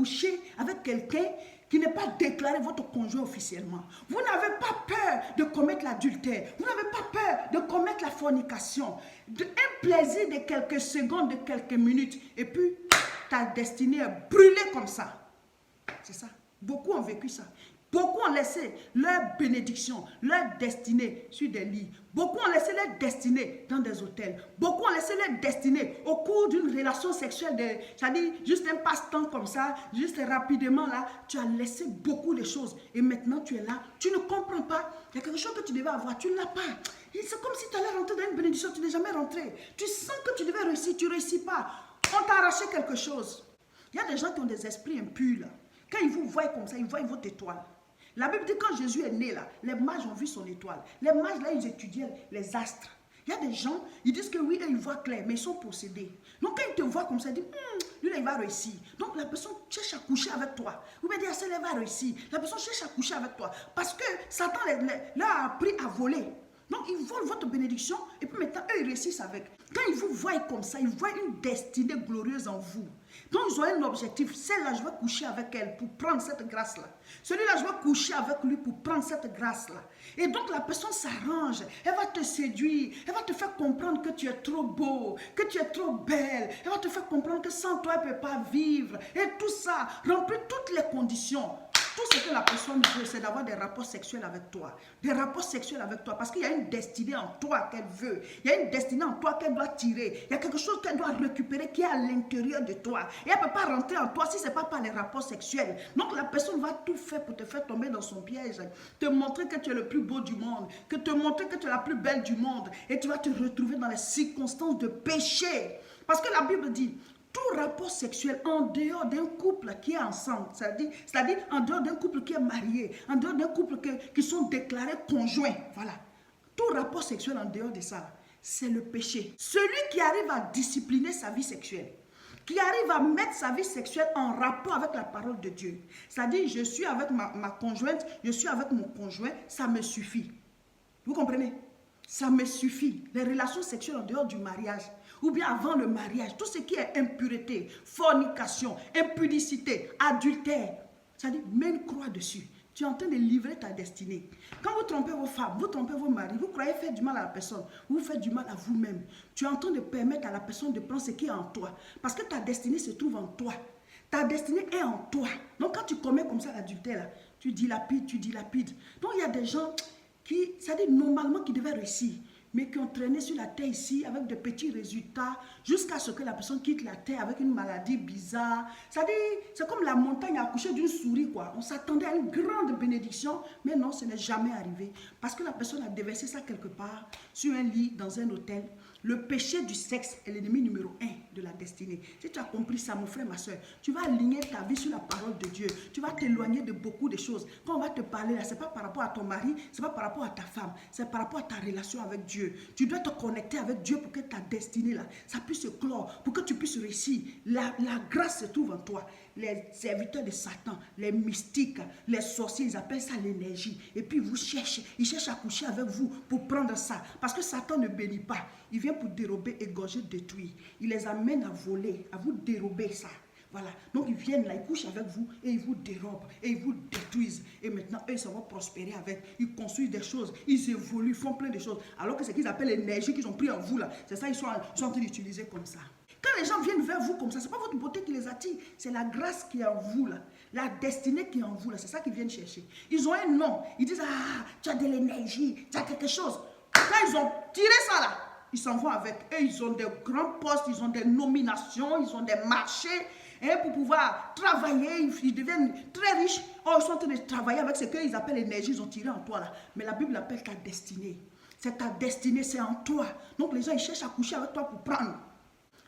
coucher avec quelqu'un qui n'est pas déclaré votre conjoint officiellement. Vous n'avez pas peur de commettre l'adultère. Vous n'avez pas peur de commettre la fornication. Un plaisir de quelques secondes, de quelques minutes. Et puis, ta destinée est brûlée comme ça. C'est ça. Beaucoup ont vécu ça. Beaucoup ont laissé leur bénédiction, leur destinée sur des lits. Beaucoup ont laissé leur destinée dans des hôtels. Beaucoup ont laissé leur destinée au cours d'une relation sexuelle, c'est-à-dire juste un passe-temps comme ça, juste rapidement là, tu as laissé beaucoup de choses. Et maintenant tu es là, tu ne comprends pas. Il y a quelque chose que tu devais avoir, tu ne l'as pas. C'est comme si tu allais rentrer dans une bénédiction, tu n'es jamais rentré. Tu sens que tu devais réussir, tu ne réussis pas. On t'a arraché quelque chose. Il y a des gens qui ont des esprits impurs là. Quand ils vous voient comme ça, ils voient votre étoile. La Bible dit que quand Jésus est né là, les mages ont vu son étoile. Les mages là, ils étudiaient les astres. Il y a des gens, ils disent que oui, ils voient clair, mais ils sont possédés. Donc quand ils te voient comme ça, ils disent, lui là, il va réussir. Donc la personne cherche à coucher avec toi. Ou bien dire, elle va réussir. La personne cherche à coucher avec toi. Parce que Satan leur a appris à voler. Donc ils volent votre bénédiction et puis maintenant eux ils réussissent avec. Quand ils vous voient comme ça, ils voient une destinée glorieuse en vous. Donc ils ont un objectif, celle-là je vais coucher avec elle pour prendre cette grâce-là. Celui-là je vais coucher avec lui pour prendre cette grâce-là. Et donc la personne s'arrange, elle va te séduire, elle va te faire comprendre que tu es trop beau, que tu es trop belle. Elle va te faire comprendre que sans toi elle ne peut pas vivre. Et tout ça remplit toutes les conditions. Tout ce que la personne veut, c'est d'avoir des rapports sexuels avec toi. Des rapports sexuels avec toi. Parce qu'il y a une destinée en toi qu'elle veut. Il y a une destinée en toi qu'elle doit tirer. Il y a quelque chose qu'elle doit récupérer qui est à l'intérieur de toi. Et elle ne peut pas rentrer en toi si ce n'est pas par les rapports sexuels. Donc la personne va tout faire pour te faire tomber dans son piège. Te montrer que tu es le plus beau du monde. Que te montrer que tu es la plus belle du monde. Et tu vas te retrouver dans les circonstances de péché. Parce que la Bible dit... Tout rapport sexuel en dehors d'un couple qui est ensemble, c'est-à-dire en dehors d'un couple qui est marié, en dehors d'un couple qui sont déclarés conjoints, voilà. Tout rapport sexuel en dehors de ça, c'est le péché. Celui qui arrive à discipliner sa vie sexuelle, qui arrive à mettre sa vie sexuelle en rapport avec la parole de Dieu, c'est-à-dire je suis avec ma conjointe, je suis avec mon conjoint, ça me suffit. Vous comprenez? Ça me suffit. Les relations sexuelles en dehors du mariage, ou bien avant le mariage, tout ce qui est impureté, fornication, impudicité, adultère, c'est-à-dire mets une croix dessus. Tu es en train de livrer ta destinée. Quand vous trompez vos femmes, vous trompez vos maris, vous croyez faire du mal à la personne, vous faites du mal à vous-même. Tu es en train de permettre à la personne de prendre ce qui est en toi. Parce que ta destinée se trouve en toi. Ta destinée est en toi. Donc quand tu commets comme ça l'adultère, tu dilapides, tu dilapides. Donc il y a des gens qui, c'est-à-dire normalement qui devaient réussir, mais qui ont traîné sur la terre ici avec de petits résultats jusqu'à ce que la personne quitte la terre avec une maladie bizarre. C'est-à-dire, c'est comme la montagne a accouché d'une souris, quoi. On s'attendait à une grande bénédiction, mais non, ce n'est jamais arrivé. Parce que la personne a déversé ça quelque part, sur un lit, dans un hôtel. Le péché du sexe est l'ennemi numéro 1 de la destinée. Si tu as compris ça, mon frère, ma soeur, tu vas aligner ta vie sur la parole de Dieu. Tu vas t'éloigner de beaucoup de choses. Quand on va te parler là, ce n'est pas par rapport à ton mari, ce n'est pas par rapport à ta femme, c'est par rapport à ta relation avec Dieu. Tu dois te connecter avec Dieu pour que ta destinée là, ça puisse se clore, pour que tu puisses réussir. La grâce se trouve en toi. Les serviteurs de Satan, les mystiques, les sorciers, ils appellent ça l'énergie. Et puis ils cherchent à coucher avec vous pour prendre ça. Parce que Satan ne bénit pas. Il vient pour dérober, égorger, détruire. Il les amène à voler, à vous dérober ça. Voilà. Donc ils viennent là, ils couchent avec vous et ils vous dérobent et ils vous détruisent. Et maintenant, eux, ils vont prospérer avec. Ils construisent des choses, ils évoluent, ils font plein de choses. Alors que ce qu'ils appellent l'énergie qu'ils ont pris en vous là, c'est ça, ils sont en train d'utiliser comme ça. Quand les gens viennent vers vous comme ça, ce n'est pas votre beauté qui les attire, c'est la grâce qui est en vous là, la destinée qui est en vous là, c'est ça qu'ils viennent chercher. Ils ont un nom, ils disent ah, tu as de l'énergie, tu as quelque chose. Quand ils ont tiré ça là, ils s'en vont avec. Eux, ils ont des grands postes, ils ont des nominations, ils ont des marchés. Et pour pouvoir travailler, ils deviennent très riches. Oh, ils sont en train de travailler avec ce qu'ils appellent l'énergie, ils ont tiré en toi là. Mais la Bible appelle ta destinée. C'est ta destinée, c'est en toi. Donc les gens, ils cherchent à coucher avec toi pour prendre.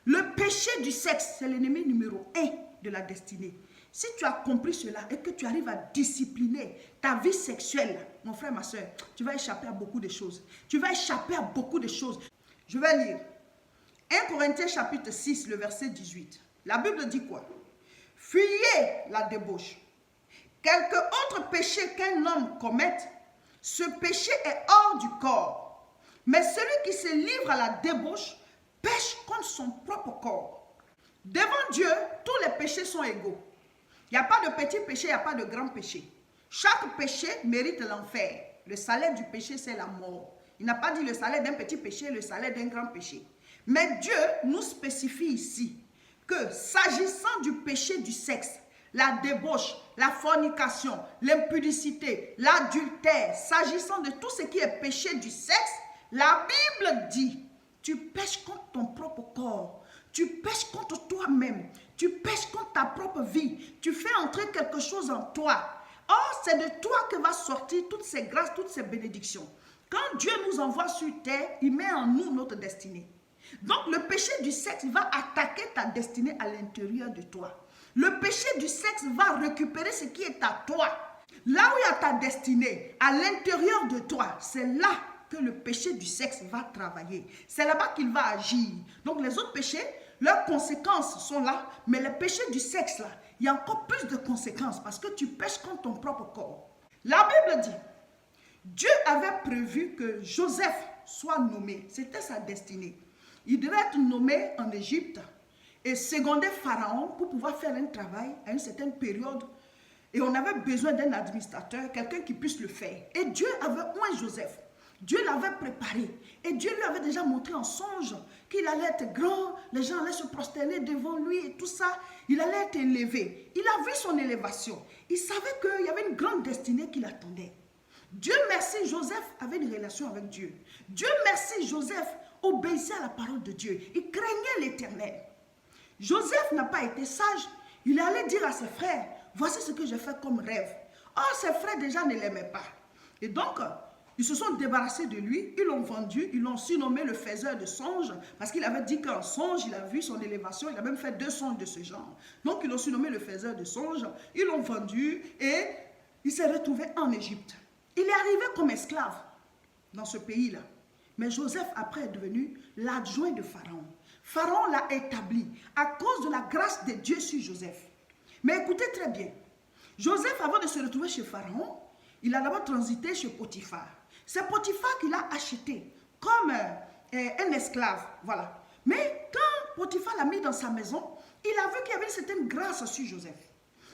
Le péché du sexe, c'est l'ennemi numéro 1 de la destinée. Si tu as compris cela et que tu arrives à discipliner ta vie sexuelle, mon frère, ma soeur, tu vas échapper à beaucoup de choses. Tu vas échapper à beaucoup de choses. Je vais lire 1 Corinthiens chapitre 6, le verset 18. La Bible dit quoi? Fuyez la débauche. Quelque autre péché qu'un homme commette, ce péché est hors du corps. Mais celui qui se livre à la débauche pêche contre son propre corps. Devant Dieu, tous les péchés sont égaux. Il n'y a pas de petit péché, il n'y a pas de grand péché. Chaque péché mérite l'enfer. Le salaire du péché, c'est la mort. Il n'a pas dit le salaire d'un petit péché, le salaire d'un grand péché. Mais Dieu nous spécifie ici que s'agissant du péché du sexe, la débauche, la fornication, l'impudicité, l'adultère, s'agissant de tout ce qui est péché du sexe, la Bible dit, tu pèches contre ton propre corps, tu pèches contre toi-même, tu pèches contre ta propre vie, tu fais entrer quelque chose en toi. Or, c'est de toi que va sortir toutes ces grâces, toutes ces bénédictions. Quand Dieu nous envoie sur terre, il met en nous notre destinée. Donc, le péché du sexe va attaquer ta destinée à l'intérieur de toi. Le péché du sexe va récupérer ce qui est à toi. Là où il y a ta destinée, à l'intérieur de toi, c'est là que le péché du sexe va travailler. C'est là-bas qu'il va agir. Donc, les autres péchés, leurs conséquences sont là, mais le péché du sexe, là, il y a encore plus de conséquences parce que tu pèches contre ton propre corps. La Bible dit, Dieu avait prévu que Joseph soit nommé. C'était sa destinée. Il devait être nommé en Égypte et seconder Pharaon pour pouvoir faire un travail à une certaine période. Et on avait besoin d'un administrateur, quelqu'un qui puisse le faire. Et Dieu avait oint Joseph. Dieu l'avait préparé. Et Dieu lui avait déjà montré en songe qu'il allait être grand, les gens allaient se prosterner devant lui et tout ça. Il allait être élevé. Il a vu son élévation. Il savait qu'il y avait une grande destinée qui l'attendait. Dieu merci, Joseph avait une relation avec Dieu. Dieu merci, Joseph obéissait à la parole de Dieu. Il craignait l'Éternel. Joseph n'a pas été sage. Il allait dire à ses frères, voici ce que j'ai fait comme rêve. Or, ses frères déjà ne l'aimaient pas. Et donc, ils se sont débarrassés de lui, ils l'ont vendu, ils l'ont surnommé le faiseur de songes, parce qu'il avait dit qu'en songe, il a vu son élévation, il a même fait 2 songes de ce genre. Donc, ils l'ont surnommé le faiseur de songes, ils l'ont vendu et il s'est retrouvé en Égypte. Il est arrivé comme esclave dans ce pays-là. Mais Joseph, après, est devenu l'adjoint de Pharaon. Pharaon l'a établi à cause de la grâce de Dieu sur Joseph. Mais écoutez très bien, Joseph, avant de se retrouver chez Pharaon, il a d'abord transité chez Potiphar. C'est Potiphar qui l'a acheté comme un esclave. Voilà. Mais quand Potiphar l'a mis dans sa maison, il a vu qu'il y avait une certaine grâce sur Joseph.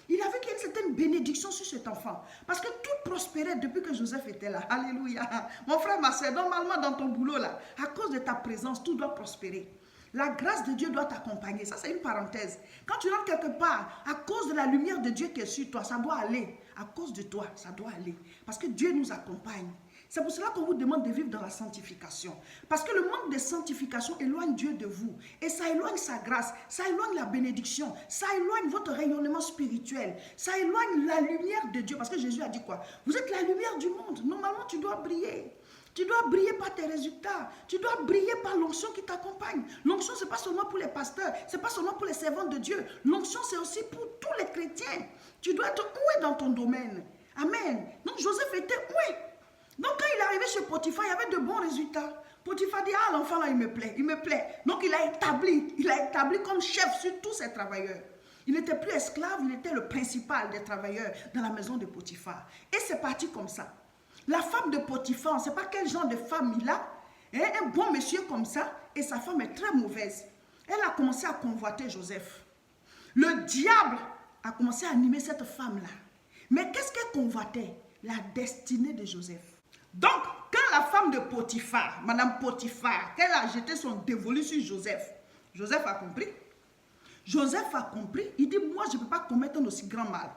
Il a vu qu'il y a une certaine bénédiction sur cet enfant. Parce que tout prospérait depuis que Joseph était là. Alléluia. Mon frère, ma soeur, normalement dans ton boulot là, à cause de ta présence, tout doit prospérer. La grâce de Dieu doit t'accompagner. Ça, c'est une parenthèse. Quand tu rentres quelque part, à cause de la lumière de Dieu qui est sur toi, ça doit aller. À cause de toi, ça doit aller. Parce que Dieu nous accompagne. C'est pour cela qu'on vous demande de vivre dans la sanctification. Parce que le manque de sanctification éloigne Dieu de vous. Et ça éloigne sa grâce, ça éloigne la bénédiction, ça éloigne votre rayonnement spirituel, ça éloigne la lumière de Dieu. Parce que Jésus a dit quoi? Vous êtes la lumière du monde. Normalement, tu dois briller. Tu dois briller par tes résultats. Tu dois briller par l'onction qui t'accompagne. L'onction, ce n'est pas seulement pour les pasteurs. Ce n'est pas seulement pour les servants de Dieu. L'onction, c'est aussi pour tous les chrétiens. Tu dois être oué dans ton domaine. Amen. Donc, Joseph était oué. Donc, quand il est arrivé chez Potiphar, il y avait de bons résultats. Potiphar dit, ah, l'enfant là, il me plaît, il me plaît. Donc, il a établi comme chef sur tous ses travailleurs. Il n'était plus esclave, il était le principal des travailleurs dans la maison de Potiphar. Et c'est parti comme ça. La femme de Potiphar, on ne sait pas quel genre de femme il a. Un bon monsieur comme ça, et sa femme est très mauvaise. Elle a commencé à convoiter Joseph. Le diable a commencé à animer cette femme-là. Mais qu'est-ce qu'elle convoitait? La destinée de Joseph. Donc, quand la femme de Potiphar, Madame Potiphar, qu'elle a jeté son dévolu sur Joseph, Joseph a compris. Joseph a compris. Il dit, moi, je ne peux pas commettre un aussi grand mal.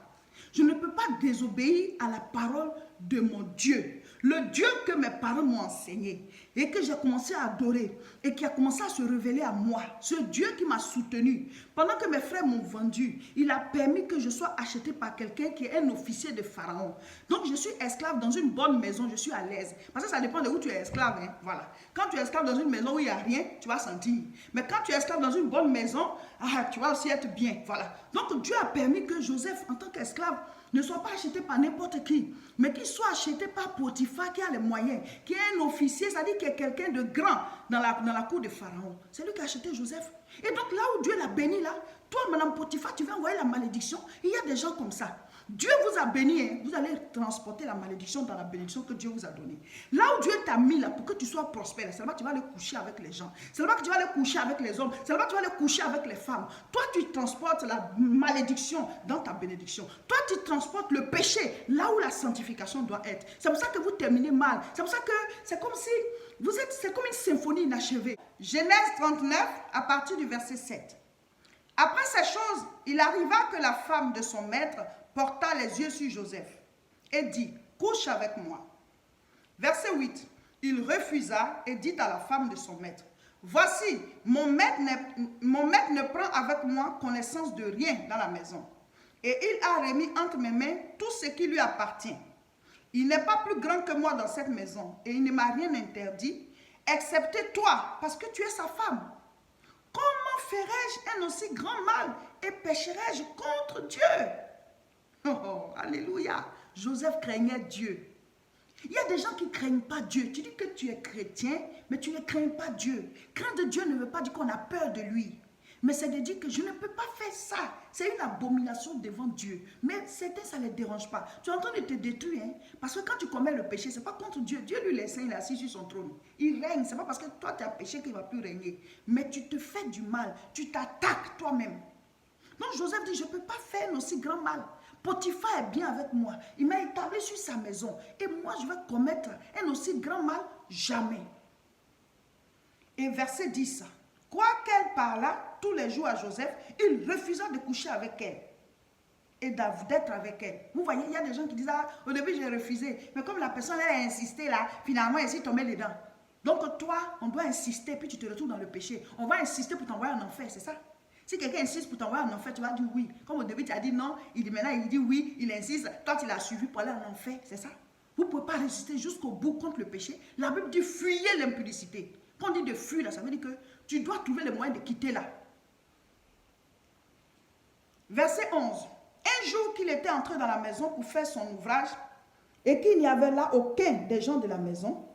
Je ne peux pas désobéir à la parole de mon Dieu. Le Dieu que mes parents m'ont enseigné et que j'ai commencé à adorer et qui a commencé à se révéler à moi. Ce Dieu qui m'a soutenu. Pendant que mes frères m'ont vendu, il a permis que je sois acheté par quelqu'un qui est un officier de Pharaon. Donc je suis esclave dans une bonne maison, je suis à l'aise. Parce que ça dépend de où tu es esclave. Hein? Voilà. Quand tu es esclave dans une maison où il n'y a rien, tu vas sentir. Mais quand tu es esclave dans une bonne maison, tu vas aussi être bien. Voilà. Donc Dieu a permis que Joseph, en tant qu'esclave, ne soit pas acheté par n'importe qui, mais qu'il soit acheté par Potiphar qui a les moyens, qui est un officier, c'est-à-dire qui est quelqu'un de grand dans la cour de Pharaon. C'est lui qui a acheté Joseph. Et donc là où Dieu l'a béni, là, toi, Madame Potiphar, tu vas envoyer la malédiction. Il y a des gens comme ça. Dieu vous a béni, hein, vous allez transporter la malédiction dans la bénédiction que Dieu vous a donnée. Là où Dieu t'a mis là pour que tu sois prospère, seulement tu vas aller coucher avec les gens. Seulement que tu vas aller coucher avec les hommes. Seulement tu vas aller coucher avec les femmes. Toi, tu transportes la malédiction dans ta bénédiction. Toi, tu transportes le péché là où la sanctification doit être. C'est pour ça que vous terminez mal. C'est pour ça que c'est comme si c'est comme une symphonie inachevée. Genèse 39, à partir du verset 7. Après ces choses, il arriva que la femme de son maître porta les yeux sur Joseph et dit, couche avec moi. Verset 8, il refusa et dit à la femme de son maître, voici, mon maître ne prend avec moi connaissance de rien dans la maison. Et il a remis entre mes mains tout ce qui lui appartient. Il n'est pas plus grand que moi dans cette maison et il ne m'a rien interdit, excepté toi, parce que tu es sa femme. Comment ferais-je un aussi grand mal et pécherais-je contre Dieu? Oh, alléluia. Joseph craignait Dieu. Il y a des gens qui ne craignent pas Dieu. Tu dis que tu es chrétien, mais tu ne crains pas Dieu. Craindre Dieu ne veut pas dire qu'on a peur de lui. Mais c'est de dire que je ne peux pas faire ça. C'est une abomination devant Dieu. Mais certains, ça ne les dérange pas. Tu es en train de te détruire. Hein? Parce que quand tu commets le péché, ce n'est pas contre Dieu. Dieu lui laisse, il est assis sur son trône. Il règne. Ce n'est pas parce que toi, tu as péché qu'il ne va plus régner. Mais tu te fais du mal. Tu t'attaques toi-même. Donc Joseph dit, je ne peux pas faire un aussi grand mal. Potiphar est bien avec moi. Il m'a établi sur sa maison. Et moi, je vais commettre un aussi grand mal? Jamais. Et verset 10. Quoiqu'elle parlât tous les jours à Joseph, il refusa de coucher avec elle et d'être avec elle. Vous voyez, il y a des gens qui disent, ah, au début j'ai refusé. Mais comme la personne elle a insisté là, finalement elle s'est tombée dedans. Donc toi, on doit insister, puis tu te retrouves dans le péché. On va insister pour t'envoyer en enfer, c'est ça? Si quelqu'un insiste pour t'envoyer en enfer, tu vas dire oui. Comme au début, tu as dit non, maintenant il dit oui, il insiste. Toi, tu l'as suivi pour aller en enfer, c'est ça? Vous ne pouvez pas résister jusqu'au bout contre le péché. La Bible dit fuyez l'impudicité. Quand on dit de fuir, là, ça veut dire que tu dois trouver le moyen de quitter là. Verset 11. Un jour qu'il était entré dans la maison pour faire son ouvrage et qu'il n'y avait là aucun des gens de la maison,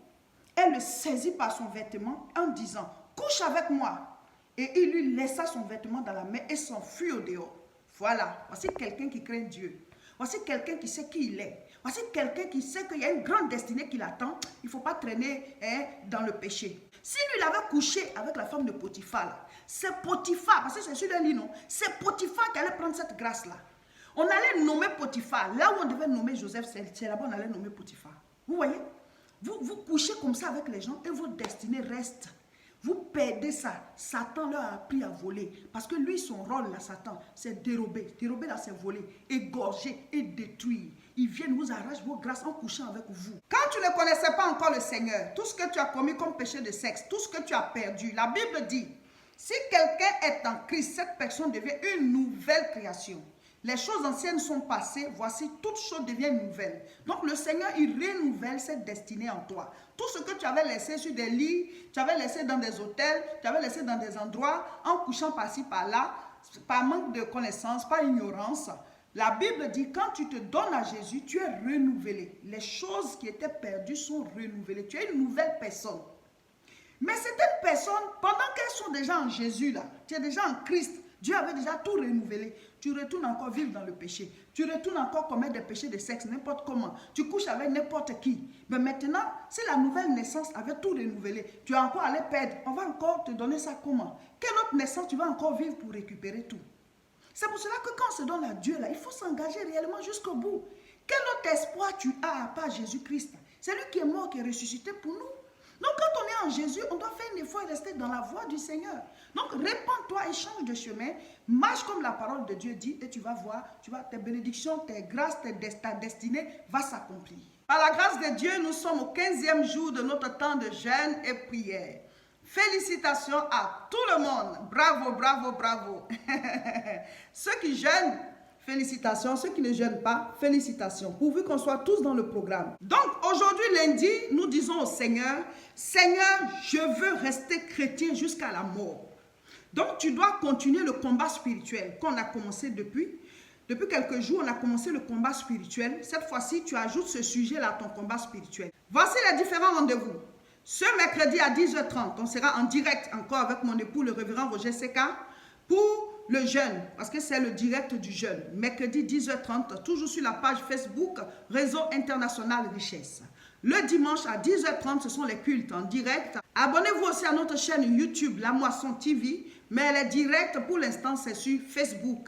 elle le saisit par son vêtement en disant, couche avec moi. Et il lui laissa son vêtement dans la main et s'enfuit au dehors. Voilà, voici quelqu'un qui craint Dieu. Voici quelqu'un qui sait qui il est. Voici quelqu'un qui sait qu'il y a une grande destinée qui l'attend. Il ne faut pas traîner dans le péché. Si lui avait couché avec la femme de Potiphar, c'est Potiphar, parce que c'est sur le lit, non? C'est Potiphar qui allait prendre cette grâce-là. On allait nommer Potiphar. Là où on devait nommer Joseph, c'est là-bas on allait nommer Potiphar. Vous voyez? Vous couchez comme ça avec les gens et votre destinée reste. Vous perdez ça. Satan leur a appris à voler. Parce que lui, son rôle, là, Satan, c'est dérober. Dérober, là, c'est voler, égorger et détruire. Ils viennent vous arracher vos grâces en couchant avec vous. Quand tu ne connaissais pas encore le Seigneur, tout ce que tu as commis comme péché de sexe, tout ce que tu as perdu, la Bible dit, si quelqu'un est en Christ, cette personne devient une nouvelle création. Les choses anciennes sont passées, voici, toutes choses deviennent nouvelles. Donc le Seigneur, il renouvelle cette destinée en toi. Tout ce que tu avais laissé sur des lits, tu avais laissé dans des hôtels, tu avais laissé dans des endroits, en couchant par-ci, par-là, par manque de connaissance, par ignorance. La Bible dit, quand tu te donnes à Jésus, tu es renouvelé. Les choses qui étaient perdues sont renouvelées. Tu es une nouvelle personne. Mais certaines personnes, pendant qu'elles sont déjà en Jésus, là, tu es déjà en Christ, Dieu avait déjà tout renouvelé. Tu retournes encore vivre dans le péché. Tu retournes encore commettre des péchés de sexe, n'importe comment. Tu couches avec n'importe qui. Mais maintenant, si la nouvelle naissance avait tout renouvelé, tu vas encore aller perdre. On va encore te donner ça comment? Quelle autre naissance tu vas encore vivre pour récupérer tout? C'est pour cela que quand on se donne à Dieu, là, il faut s'engager réellement jusqu'au bout. Quel autre espoir tu as à part Jésus-Christ? C'est lui qui est mort, qui est ressuscité pour nous. Donc quand on est en Jésus, on doit faire un effort et rester dans la voie du Seigneur. Donc répands-toi et change de chemin, marche comme la parole de Dieu dit et tu vas voir, tes bénédictions, tes grâces, ta destinée va s'accomplir. Par la grâce de Dieu, nous sommes au 15e jour de notre temps de jeûne et prière. Félicitations à tout le monde. Bravo, bravo, bravo. Ceux qui jeûnent, félicitations. Ceux qui ne jeûnent pas, félicitations. Pourvu qu'on soit tous dans le programme. Donc, aujourd'hui, lundi, nous disons au Seigneur, Seigneur, je veux rester chrétien jusqu'à la mort. Donc, tu dois continuer le combat spirituel qu'on a commencé depuis. Depuis quelques jours, on a commencé le combat spirituel. Cette fois-ci, tu ajoutes ce sujet-là à ton combat spirituel. Voici les différents rendez-vous. Ce mercredi à 10h30, on sera en direct encore avec mon époux, le révérend Roger Seka, pour le jeûne, parce que c'est le direct du jeûne. Mercredi 10h30, toujours sur la page Facebook, Réseau International Richesse. Le dimanche à 10h30, ce sont les cultes en direct. Abonnez-vous aussi à notre chaîne YouTube, La Moisson TV, mais les directs, pour l'instant, c'est sur Facebook.